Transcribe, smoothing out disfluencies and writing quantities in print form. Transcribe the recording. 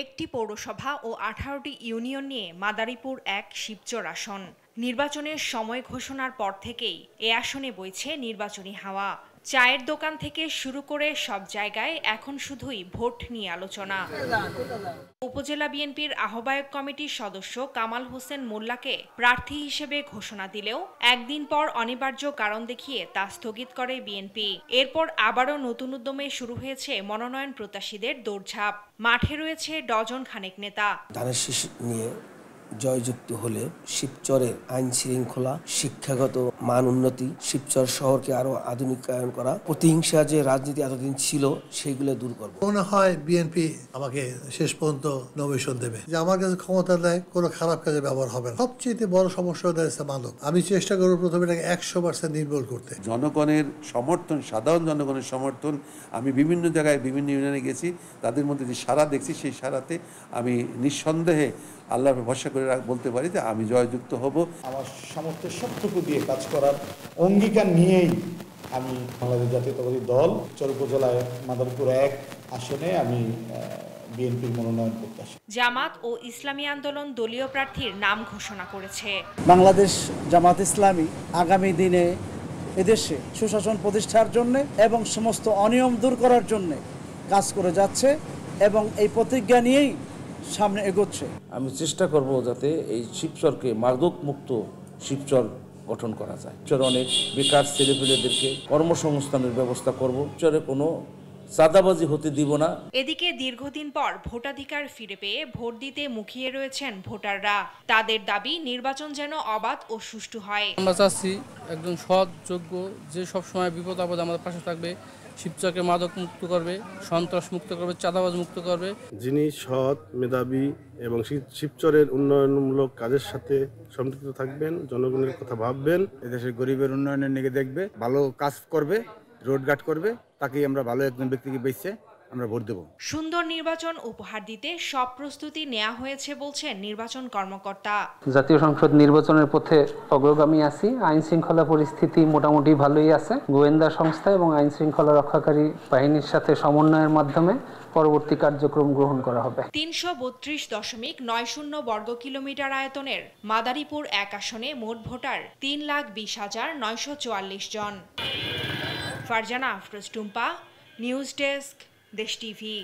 একটি পৌরসভা ও 18টি ইউনিয়ন নিয়ে মাদারীপুর এক শিবচর আসন। নির্বাচনের সময় ঘোষণার পর থেকেই এ আসনে বইছে নির্বাচনী হাওয়া। চায়ের দোকান থেকে শুরু করে সব জায়গায় এখন শুধুই ভোট নিয়ে আলোচনা। উপজেলা বিএনপির আহ্বায়ক কমিটির সদস্য কামাল হোসেন মোল্লাকে প্রার্থী হিসেবে ঘোষণা দিলেও একদিন পর অনিবার্য কারণ দেখিয়ে তা স্থগিত করে বিএনপি। এরপর আবারও নতুন উদ্যমে শুরু হয়েছে মনোনয়ন প্রত্যাশীদের দৌড়ঝাঁপ। মাঠে রয়েছে ডজন খানেক নেতা। ধানের শীষ নিয়ে জয়যুক্ত হলে শিবচরের আইন শৃঙ্খলা, শিক্ষাগত মান উন্নতি, শিবচর শহরকে আরো আধুনিকায়ন করা, প্রতিহিংসা যে রাজনীতি এতদিন ছিল সেইগুলো দূর করব। মনে হয় বিএনপি আমাকে শেষ পর্যন্ত নমিনেশন দেবে, যে আমার কাছে ক্ষমতা দেয় কোনো খারাপ কাজে ব্যবহার হবে না। সবচেয়ে বড় সমস্যা হচ্ছে মাদক। আমি চেষ্টা করবো প্রথমে এটাকে 100% নির্মূল করতে। জনগণের সমর্থন, সাধারণ জনগণের সমর্থন, আমি বিভিন্ন জায়গায় বিভিন্ন ইউনিয়নে গেছি, তাদের মধ্যে যে সাড়া দেখছি সেই সাড়াতে আমি নিঃসন্দেহে আল্লাহর ভরসা করে বলতে পারি যে আমি জয়যুক্ত হব। আমার সামর্থ্যের সবটুকু দিয়ে কাজ করার অঙ্গীকার নিয়েই আমি বাংলাদেশ জাতীয়তাবাদী দল চর উপজেলায় মাদারীপুর 1 আসনে আমি বিএনপির মনোনয়ন প্রত্যাশী। জামাত ও ইসলামী আন্দোলন দলীয় প্রার্থীর নাম ঘোষণা করেছে। বাংলাদেশ জামাত ইসলামী আগামী দিনে এদেশে সুশাসন প্রতিষ্ঠার জন্য এবং সমস্ত অনিয়ম দূর করার জন্য কাজ করে যাচ্ছে এবং এই প্রতিজ্ঞা নিয়েই সামনে এগোচ্ছে। আমি চেষ্টা করব যাতে এই শিবচরকে মাদক মুক্ত শিবচর গঠন করা যায়। শিবচরে অনেক বেকার ছেলেপেলেদেরকে কর্মসংস্থানের ব্যবস্থা করব। শিবচরে কোনো চাঁদাবাজি হতে দিব না। এদিকে দীর্ঘদিন পর ভোটাধিকার ফিরে পেয়ে ভোট দিতে মুখিয়ে রয়েছেন ভোটাররা। তাদের দাবি নির্বাচন যেন অবাধ ও সুষ্ঠু হয়। আমরা চাচ্ছি একজন সৎ, যোগ্য, যে সবসময় বিপদ আপদে আমাদের পাশে থাকবে, শিবচরকে মাদক মুক্ত করবে, সন্ত্রাস মুক্ত করবে, চাঁদাবাজ মুক্ত করবে। যিনি সৎ, মেধাবী এবং শিবচরের উন্নয়নমূলক কাজের সাথে সম্পৃক্ত থাকবেন, জনগণের কথা ভাববেন, এদেশের গরিবের উন্নয়নের দিকে দেখবে, ভালো কাজ করবে, রোডঘাট করবে, তাকেই আমরা ভালো একজন ব্যক্তিকে বেছে আমরা ভোট দেব। সুন্দর নির্বাচন উপহার দিতে সব প্রস্তুতি নেওয়া হয়েছে বলছেন নির্বাচন কর্মকর্তা। জাতীয় সংসদ নির্বাচনের পথে অগ্রগামী আছি। আইন শৃঙ্খলা পরিস্থিতি মোটামুটি ভালোই আছে। গোয়েন্দা সংস্থা এবং আইন শৃঙ্খলা রক্ষাকারী বাহিনীর সাথে সমন্বয়ের মাধ্যমে পরবর্তী কার্যক্রম গ্রহণ করা হবে। 332.90 বর্গ কিলোমিটার আয়তনের মাদারীপুর 1 আসনে মোট ভোটার 3,20,944 জন। ফারজানা আফরোজ টুম্পা, নিউজ ডেস্ক, দেশ টিভি।